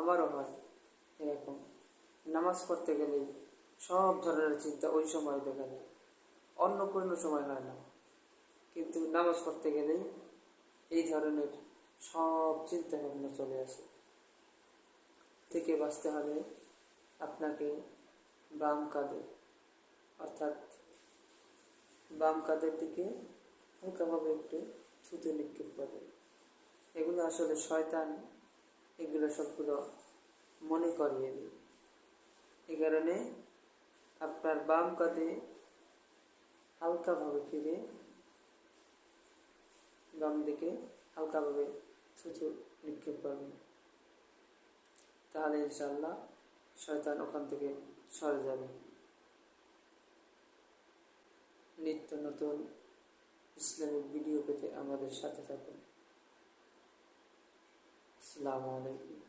আমারও হয় এরকম। নামাজ পড়তে গেলেই সব ধরনের চিন্তা ওই সময় দেখা যায়, অন্য কোনো সময় হয় না, কিন্তু নামাজ পড়তে গেলেই এই ধরনের সব চিন্তা ভাবনা চলে আসে। থেকে বাঁচতে হলে আপনাকে বাম কাঁধে, অর্থাৎ বাম কাঁধের দিকে হালকাভাবে একটু থুতু নিক্ষেপ করবে। এগুলো আসলে শয়তান এগুলো সবগুলো মনে করিয়ে দিই। এই কারণে আপনার বাম কাঁধে হালকাভাবে ফিরে বাম দিকে হালকাভাবে থুতু নিক্ষেপ করবেন, তাহলে ইনশাআল্লাহ শয়তান ওখান থেকে সরে যাবে। নিত্য নতুন ইসলামিক ভিডিও পেতে আমাদের সাথে থাকুন। আসসালামু আলাইকুম।